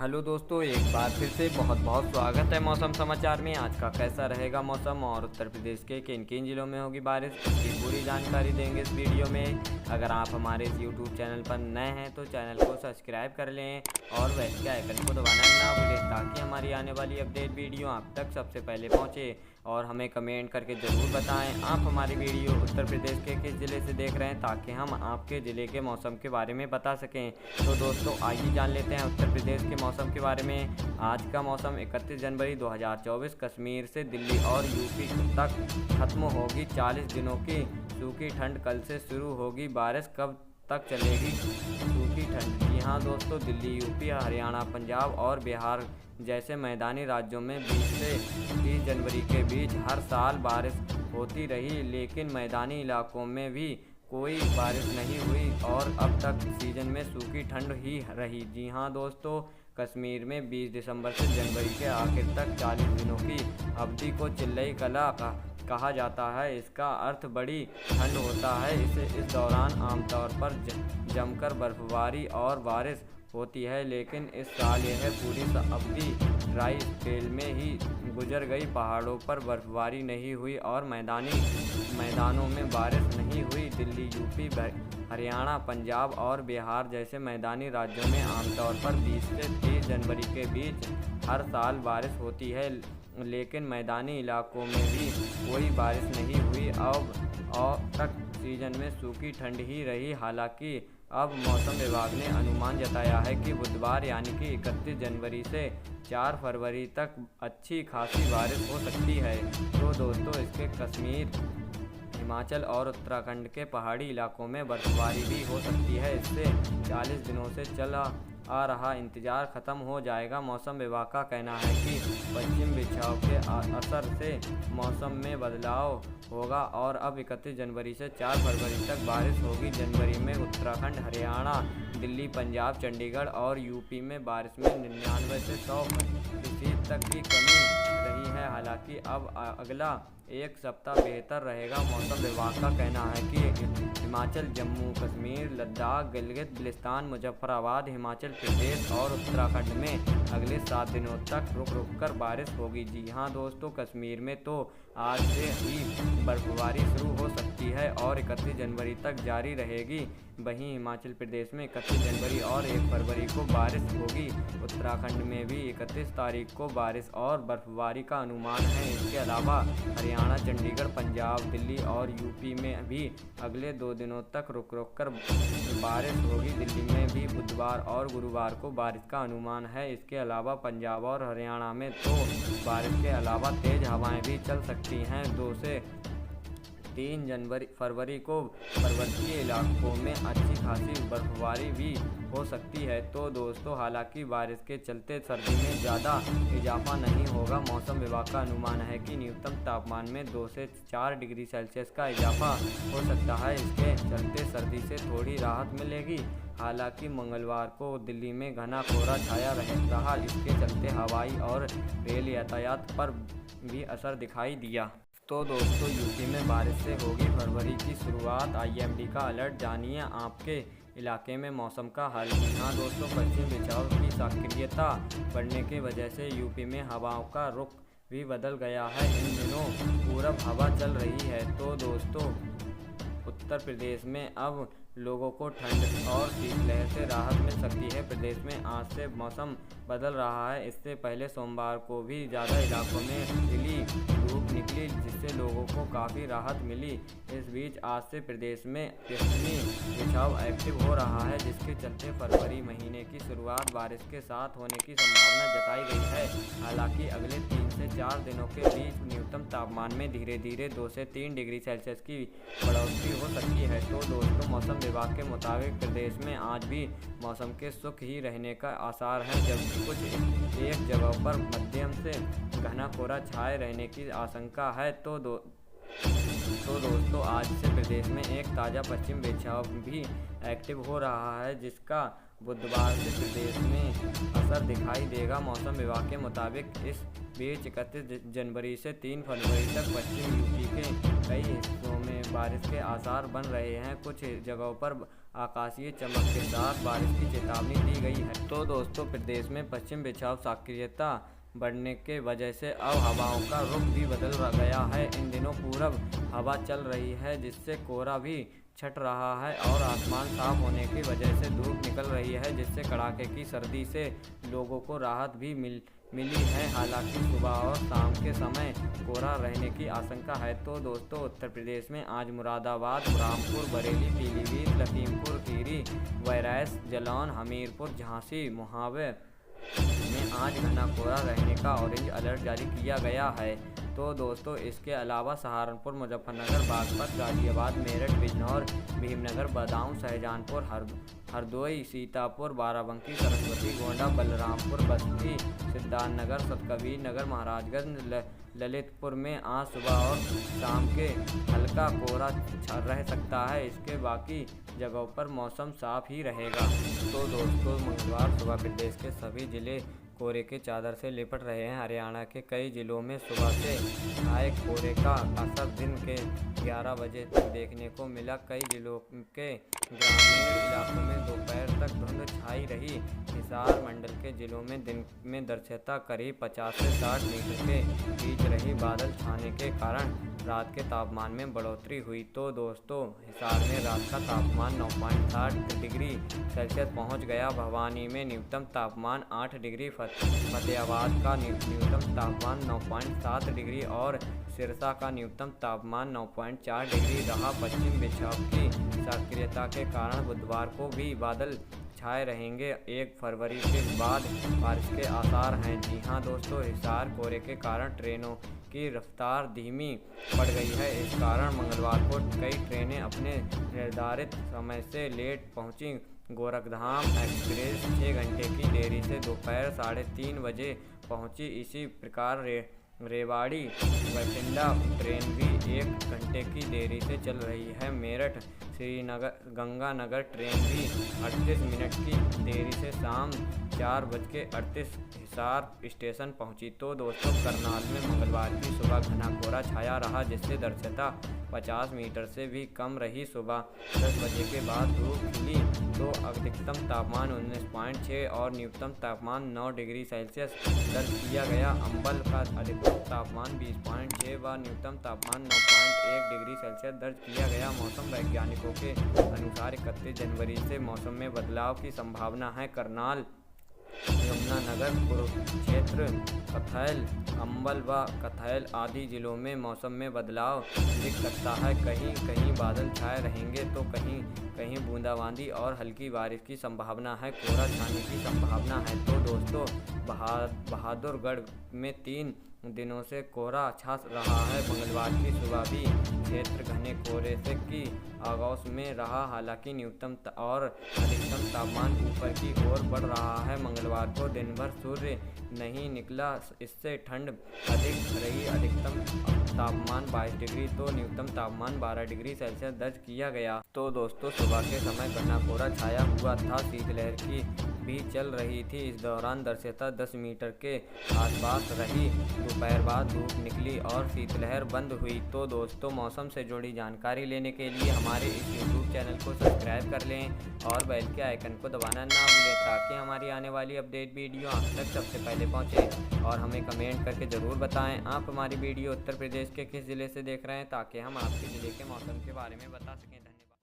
Hello दोस्तों, एक बार फिर से बहुत बहुत स्वागत है मौसम समाचार में। आज का कैसा रहेगा मौसम और उत्तर प्रदेश के किन किन जिलों में होगी बारिश, इसकी पूरी जानकारी देंगे इस वीडियो में। अगर आप हमारे इस यूट्यूब चैनल पर नए हैं तो चैनल को सब्सक्राइब कर लें और बेल के आइकन को दबाना ना भूलें ताकि हमारी आने वाली अपडेट वीडियो आप तक सबसे पहले पहुँचे। और हमें कमेंट करके ज़रूर बताएं आप हमारी वीडियो उत्तर प्रदेश के किस ज़िले से देख रहे हैं ताकि हम आपके ज़िले के मौसम के बारे में बता सकें। तो दोस्तों आइए जान लेते हैं उत्तर प्रदेश के मौसम के बारे में। आज का मौसम 31 जनवरी 2024 कश्मीर से दिल्ली और यूपी तक खत्म होगी 40 दिनों की सूखी ठंड। कल से शुरू होगी बारिश, कब तक चलेगी सूखी ठंड? जी हाँ दोस्तों, दिल्ली, यूपी, हरियाणा, पंजाब और बिहार जैसे मैदानी राज्यों में 20 से 30 जनवरी के बीच हर साल बारिश होती रही, लेकिन मैदानी इलाकों में भी कोई बारिश नहीं हुई और अब तक सीजन में सूखी ठंड ही रही। जी हाँ दोस्तों, कश्मीर में 20 दिसंबर से जनवरी के आखिर तक 40 दिनों की अवधि को चिल्लई कला कहा जाता है। इसका अर्थ बड़ी ठंड होता है। इस दौरान आमतौर पर जमकर बर्फबारी और बारिश होती है, लेकिन इस साल यह पूरी अवधि ड्राई स्पेल में ही गुजर गई। पहाड़ों पर बर्फबारी नहीं हुई और मैदानों में बारिश नहीं हुई। दिल्ली, यूपी, हरियाणा, पंजाब और बिहार जैसे मैदानी राज्यों में आमतौर पर 20 से 30 जनवरी के बीच हर साल बारिश होती है, लेकिन मैदानी इलाकों में भी कोई बारिश नहीं हुई। अब तक सीजन में सूखी ठंड ही रही। हालांकि अब मौसम विभाग ने अनुमान जताया है कि बुधवार यानी कि 31 जनवरी से 4 फरवरी तक अच्छी खासी बारिश हो सकती है। तो दोस्तों, इसके कश्मीर, हिमाचल और उत्तराखंड के पहाड़ी इलाकों में बर्फबारी भी हो सकती है। इससे 40 दिनों से चला आ रहा इंतजार खत्म हो जाएगा। मौसम विभाग का कहना है कि पश्चिम विक्षोभ के असर से मौसम में बदलाव होगा और अब 31 जनवरी से 4 फरवरी तक बारिश होगी। जनवरी में उत्तराखंड, हरियाणा, दिल्ली, पंजाब, चंडीगढ़ और यूपी में बारिश में 99 से 100% तक की कमी रही है। हालांकि अब अगला एक सप्ताह बेहतर रहेगा। मौसम विभाग का कहना है कि हिमाचल, जम्मू कश्मीर, लद्दाख, गिलगित बिल्तिस्तान, मुजफ्फराबाद, हिमाचल प्रदेश और उत्तराखंड में अगले 7 दिनों तक रुक रुक कर बारिश होगी। जी हाँ दोस्तों, कश्मीर में तो आज से ही बर्फबारी शुरू हो सकती है और 31 जनवरी तक जारी रहेगी। वहीं हिमाचल प्रदेश में 31 जनवरी और 1 फरवरी को बारिश होगी। उत्तराखंड में भी 31 तारीख को बारिश और बर्फबारी का अनुमान है। इसके अलावा हरियाणा, चंडीगढ़, पंजाब, दिल्ली और यूपी में भी अगले 2 दिनों तक रुक रुक कर बारिश होगी। दिल्ली में भी बुधवार और गुरुवार को बारिश का अनुमान है। इसके अलावा पंजाब और हरियाणा में तो बारिश के अलावा तेज़ हवाएं भी चल सकती हैं। 2 से 3 फरवरी को पर्वतीय इलाकों में अच्छी खासी बर्फबारी भी हो सकती है। तो दोस्तों, हालांकि बारिश के चलते सर्दी में ज़्यादा इजाफा नहीं होगा। मौसम विभाग का अनुमान है कि न्यूनतम तापमान में 2 से 4 डिग्री सेल्सियस का इजाफा हो सकता है। इसके चलते सर्दी से थोड़ी राहत मिलेगी। हालांकि मंगलवार को दिल्ली में घना कोहरा छाया रहा। इसके चलते हवाई और रेल यातायात पर भी असर दिखाई दिया। तो दोस्तों, यूपी में बारिश से होगी फरवरी की शुरुआत। आईएमडी का अलर्ट, जानिए आपके इलाके में मौसम का हाल। हाँ दोस्तों, पश्चिम विक्षोभ की सक्रियता बढ़ने की वजह से यूपी में हवाओं का रुख भी बदल गया है। इन दिनों पूरब हवा चल रही है। तो दोस्तों, उत्तर प्रदेश में अब लोगों को ठंड और शीतलहर से राहत मिल सकती है। प्रदेश में आज से मौसम बदल रहा है। इससे पहले सोमवार को भी ज़्यादा इलाकों में खिली धूप निकली, जिससे लोगों को काफ़ी राहत मिली। इस बीच आज से प्रदेश में पश्चिमी विक्षोभ एक्टिव हो रहा है, जिसके चलते फरवरी महीने की शुरुआत बारिश के साथ होने की संभावना जताई गई है। हालांकि अगले 3 से 4 दिनों के बीच न्यूनतम तापमान में धीरे धीरे 2 से 3 डिग्री सेल्सियस की बढ़ोतरी हो सकती है। तो दोस्तों, मौसम विभाग के मुताबिक प्रदेश में आज भी मौसम के शुष्क ही रहने का आसार है, जबकि कुछ एक जगहों पर मध्यम से घना कोहरा छाए रहने की आशंका है। तो दोस्तों, आज से प्रदेश में एक ताज़ा पश्चिम विक्षोभ भी एक्टिव हो रहा है, जिसका बुधवार से प्रदेश में असर दिखाई देगा। मौसम विभाग के मुताबिक इस बीच 31 जनवरी से 3 फरवरी तक पश्चिम यूपी के कई हिस्सों में बारिश के आसार बन रहे हैं। कुछ जगहों पर आकाशीय चमक के साथ बारिश की चेतावनी दी गई है। तो दोस्तों, प्रदेश में पश्चिम विक्षोभ सक्रियता बढ़ने के वजह से अब हवाओं का रुख भी बदल गया है। इन दिनों पूरब हवा चल रही है, जिससे कोहरा भी छट रहा है और आसमान साफ होने की वजह से धूप निकल रही है, जिससे कड़ाके की सर्दी से लोगों को राहत भी मिली है। हालांकि सुबह और शाम के समय कोहरा रहने की आशंका है। तो दोस्तों, उत्तर प्रदेश में आज मुरादाबाद, रामपुर, बरेली, पीलीभीत, लखीमपुर खीरी, बहराइच, जालौन, हमीरपुर, झांसी, मोहावे में आज घना कोहरा रहने का ऑरेंज अलर्ट जारी किया गया है। तो दोस्तों, इसके अलावा सहारनपुर, मुजफ्फरनगर, बागपत, गाजियाबाद, मेरठ, बिजनौर, भीमनगर, बदायूं, शाहजहांपुर, हरदोई, सीतापुर, बाराबंकी, सरस्वती, गोंडा, बलरामपुर, बस्ती, सिद्धार्थनगर, सतकबीरनगर, महाराजगंज, ललितपुर में आज सुबह और शाम के हल्का कोहरा रह सकता है। इसके बाकी जगहों पर मौसम साफ ही रहेगा। तो दोस्तों, मंगलवार सुबह प्रदेश के सभी जिले कोहरे के चादर से लिपट रहे हैं। हरियाणा के कई जिलों में सुबह से आए कोहरे का असर दिन के 11 बजे तक देखने को मिला। कई जिलों के ग्रामीण इलाकों में दोपहर तक धुंध छाई रही। हिसार मंडल के जिलों में दिन में दृश्यता करीब 50 से 60 मीटर के बीच रही। बादल छाने के कारण रात के तापमान में बढ़ोतरी हुई। तो दोस्तों, हिसार में रात का तापमान 9.7 डिग्री सेल्सियस पहुंच गया। भवानी में न्यूनतम तापमान 8 डिग्री, फतेहाबाद का न्यूनतम तापमान 9.7 डिग्री और सिरसा का न्यूनतम तापमान 9.4 डिग्री रहा। पश्चिम विक्षोभ की सक्रियता के कारण बुधवार को भी बादल छाए रहेंगे। 1 फरवरी के बाद बारिश के आसार हैं। जी हाँ दोस्तों, हिसार कोहरे के कारण ट्रेनों की रफ्तार धीमी पड़ गई है। इस कारण मंगलवार को कई ट्रेनें अपने निर्धारित समय से लेट पहुंची। गोरखधाम एक्सप्रेस 6 घंटे की देरी से दोपहर 3:30 बजे पहुंची। इसी प्रकार रेवाड़ी बठिंडा ट्रेन भी 1 घंटे की देरी से चल रही है। मेरठ श्रीनगर गंगानगर ट्रेन भी 38 मिनट की देरी से शाम 4:38 हिसार स्टेशन पहुंची। तो दोस्तों, करनाल में मंगलवार की सुबह घना कोहरा छाया रहा, जिससे दृश्यता 50 मीटर से भी कम रही। सुबह 10 बजे के बाद धूप खिली तो अधिकतम तापमान 19.6 और न्यूनतम तापमान 9 डिग्री सेल्सियस दर्ज किया गया। अंबल का अधिकतम तापमान 20.6 व न्यूनतम तापमान 9.1 डिग्री सेल्सियस दर्ज किया गया। मौसम वैज्ञानिकों के अनुसार 31 जनवरी से मौसम में बदलाव की संभावना है। करनाल, यमुनानगर, कुरुक्षेत्र, कथैल, अंबल व कथैल आदि जिलों में मौसम में बदलाव दिख सकता है। कहीं कहीं बादल छाए रहेंगे तो कहीं कहीं बूंदाबांदी और हल्की बारिश की संभावना है। कोहरा छाने की संभावना है। तो दोस्तों, बहादुरगढ़ में 3 दिनों से कोहरा छा रहा है। मंगलवार की सुबह भी क्षेत्र घने कोहरे से की आगोश में रहा। हालांकि न्यूनतम और अधिकतम तापमान ऊपर की ओर बढ़ रहा है। मंगलवार को दिन भर सूर्य नहीं निकला, इससे ठंड अधिक रही। अधिकतम तापमान 22 डिग्री तो न्यूनतम तापमान 12 डिग्री सेल्सियस दर्ज किया गया। तो दोस्तों, सुबह के समय घना कोहरा छाया हुआ था। शीतलहर की भी चल रही थी। इस दौरान दृश्यता 10 मीटर के आसपास रही। दोपहर बाद धूप निकली और शीतलहर बंद हुई। तो दोस्तों, मौसम से जुड़ी जानकारी लेने के लिए हमारे इस YouTube चैनल को सब्सक्राइब कर लें और बेल के आइकन को दबाना ना भूलें, ताकि हमारी आने वाली अपडेट वीडियो आप तक सबसे पहले पहुंचे। और हमें कमेंट करके ज़रूर बताएं आप हमारी वीडियो उत्तर प्रदेश के किस ज़िले से देख रहे हैं, ताकि हम आपके ज़िले के मौसम के बारे में बता सकें।